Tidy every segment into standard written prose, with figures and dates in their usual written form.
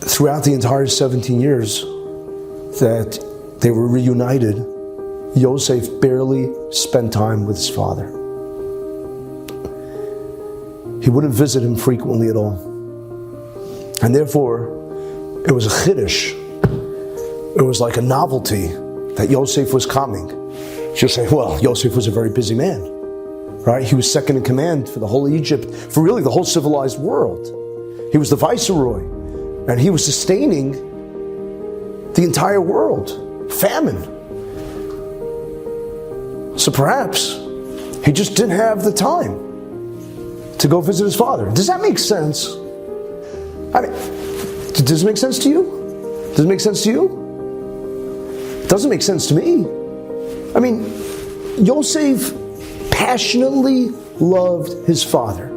throughout the entire 17 years that they were reunited, Yosef barely spent time with his father. He wouldn't visit him frequently at all. And therefore, it was a chiddush. It was like a novelty that Yosef was coming. You'll say, well, Yosef was a very busy man, right? He was second in command for the whole Egypt, for really the whole civilized world. He was the viceroy, and he was sustaining the entire world. Famine. So perhaps he just didn't have the time to go visit his father. Does that make sense? I mean, does it make sense to you? Does it make sense to you? It doesn't make sense to me. I mean, Yosef passionately loved his father.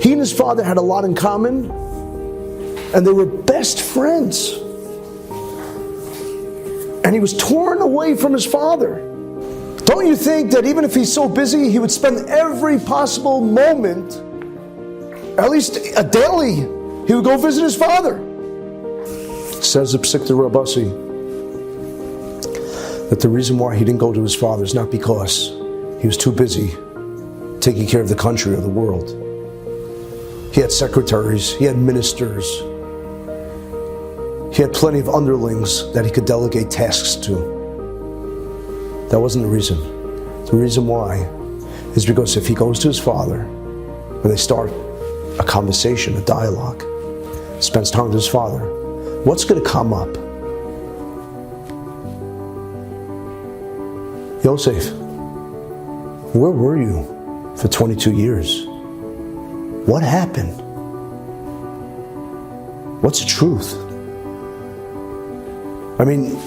He and his father had a lot in common, and they were best friends. And he was torn away from his father. Don't you think that even if he's so busy, he would spend every possible moment, at least a daily, he would go visit his father? Says the Psikta Rabasi that the reason why he didn't go to his father is not because he was too busy taking care of the country or the world. He had secretaries, he had ministers, he had plenty of underlings that he could delegate tasks to. That wasn't the reason. The reason why is because if he goes to his father, when they start a conversation, a dialogue, spends time with his father, what's going to come up? Yosef, where were you for 22 years? What happened? What's the truth? I mean,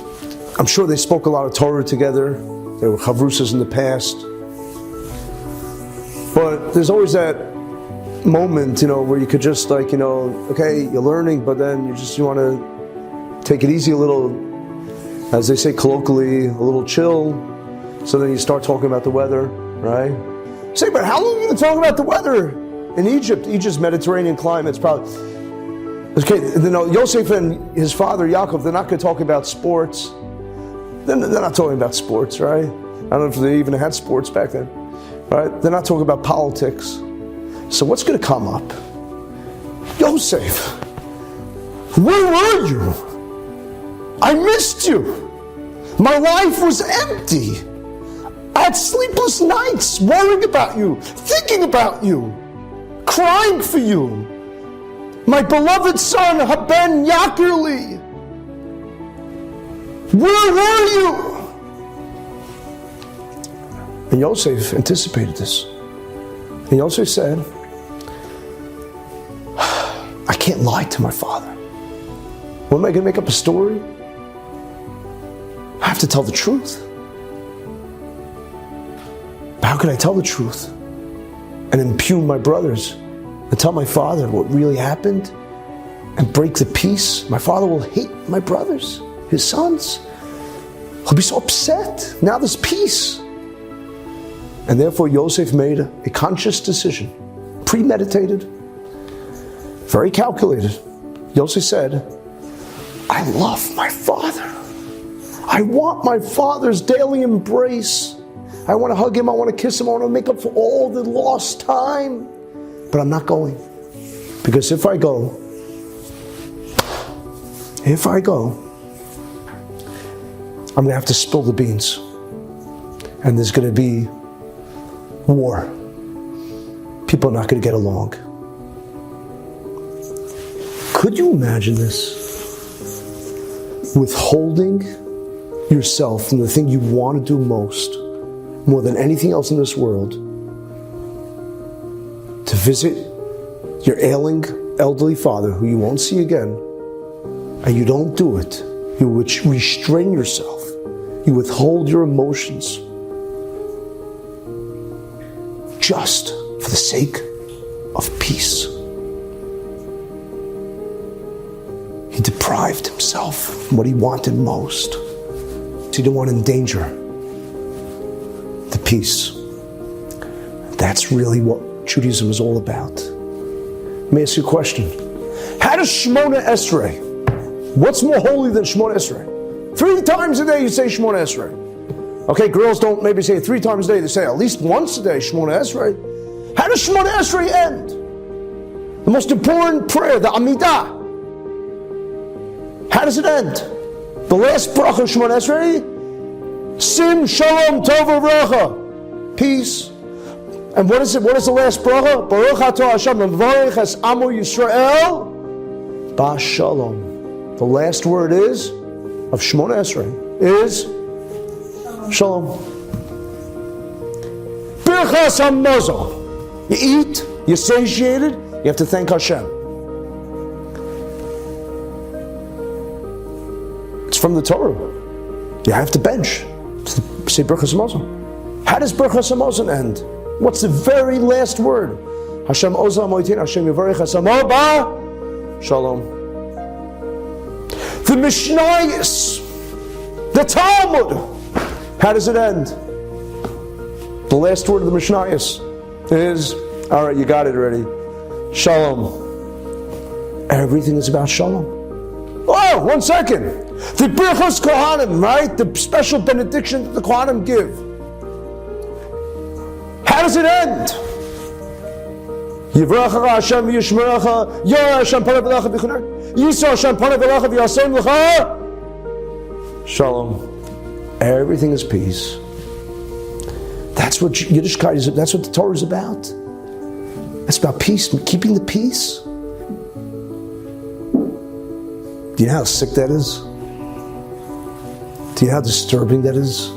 I'm sure they spoke a lot of Torah together. There were chavrusas in the past. But there's always that moment, where you could just okay, you're learning, but then you want to take it easy a little, as they say colloquially, a little chill. So then you start talking about the weather, right? Say, but how long are you going to talk about the weather in Egypt? Egypt's Mediterranean climate's probably... Okay, Yosef and his father, Yaakov, they're not going to talk about sports. They're not talking about sports, right? I don't know if they even had sports back then, right? They're not talking about politics. So what's going to come up? Yosef, where were you? I missed you. My life was empty. I had sleepless nights worrying about you, thinking about you, crying for you. My beloved son, Haben Yakirli. Where were you? And Yosef anticipated this. And Yosef said, I can't lie to my father. What am I going to make up a story? I have to tell the truth. But how can I tell the truth and impugn my brothers and tell my father what really happened and break the peace? My father will hate my brothers, his sons. He'll be so upset. Now there's peace. And therefore Yosef made a conscious decision, premeditated, very calculated. Yosef said, I love my father. I want my father's daily embrace. I want to hug him, I want to kiss him, I want to make up for all the lost time. But I'm not going. Because if I go, I'm going to have to spill the beans. And there's going to be war. People are not going to get along. Could you imagine this? Withholding yourself from the thing you want to do most, more than anything else in this world, to visit your ailing elderly father who you won't see again, and you don't do it. You restrain yourself. You withhold your emotions just for the sake of peace. He deprived himself from what he wanted most. He didn't want to endanger the peace. That's really what Judaism is all about. Let me ask you a question. How does Shemona Esrei What's more holy than Shemona Esrei? 3 times a day you say Shemona Esrei. Okay, girls don't maybe say it 3 times a day. They say at least once a day Shemona Esrei. How does Shemona Esrei end? The most important prayer, the Amidah. How does it end? The last bracha of Shemona Esrei, Sim Shalom Tov Uvracha, peace. And what is it? What is the last bracha? Baruch Atah Hashem Mevarech Es Amo Yisrael Ba Shalom. The last word is of Shemona Esrei is Shalom. Birchas Hamazon. You eat, you're satiated, you have to thank Hashem. It's from the Torah. You have to bench. Say Birchas Hamazon. How does Birchas Hamazon end? What's the very last word? Hashem Ozah Moitin, Hashem Yavarech Hasamo Ba Shalom. The Mishnayos, the Talmud. How does it end? The last word of the Mishnayos is, all right, you got it already. Shalom. Everything is about Shalom. Oh, 1 second. The Birchos Kohanim, right? The special benediction that the Kohanim give. How does it end? Yivracha Hashem v'yishmerecha, Yoreh Hashem panav elecha v'chuner, Yisro Hashem panav elecha v'yason l'cha. Shalom. Everything is peace. That's what Yiddishkeit is. That's what the Torah is about. It's about peace, keeping the peace. Do you know how sick that is? Do you know how disturbing that is?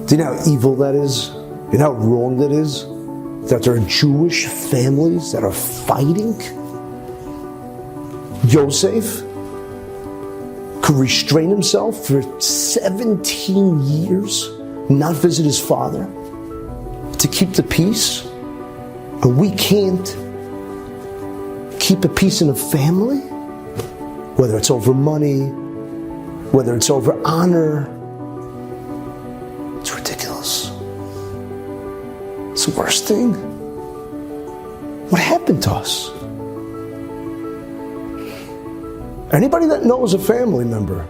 Do you know how evil that is? Do you know how wrong that is? That there are Jewish families that are fighting? Yosef could restrain himself for 17 years, not visit his father, to keep the peace. And we can't keep the peace in a family, whether it's over money, whether it's over honor. It's ridiculous. It's the worst thing. What happened to us? Anybody that knows a family member,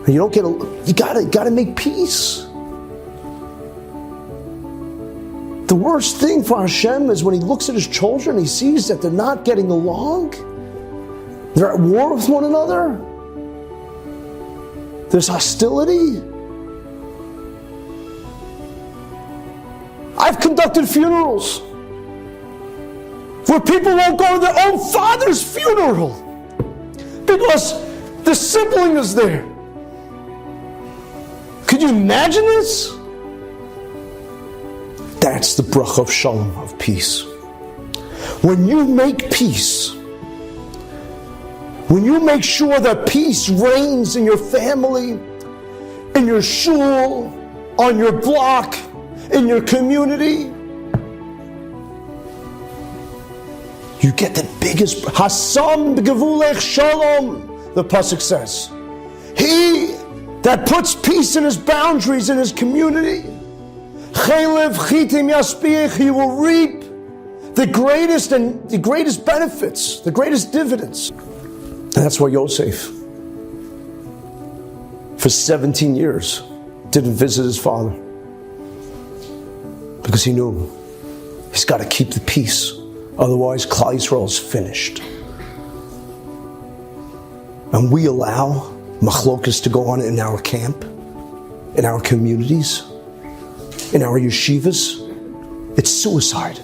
and you don't get you gotta make peace. The worst thing for Hashem is when He looks at His children, He sees that they're not getting along. They're at war with one another. There's hostility. I've conducted funerals where people won't go to their own father's funeral because the sibling is there. Could you imagine this? That's the bracha of shalom, of peace. When you make peace, when you make sure that peace reigns in your family, in your shul, on your block, in your community, you get the biggest. Hasam b'gevulech shalom, the pasuk says. He that puts peace in his boundaries, in his community, chelev chitim yaspiach, he will reap the greatest benefits, the greatest dividends. And that's why Yosef, for 17 years, didn't visit his father. Because he knew he's got to keep the peace. Otherwise, Klal Yisrael is finished. And we allow machlokas to go on in our camp, in our communities, in our yeshivas. It's suicide.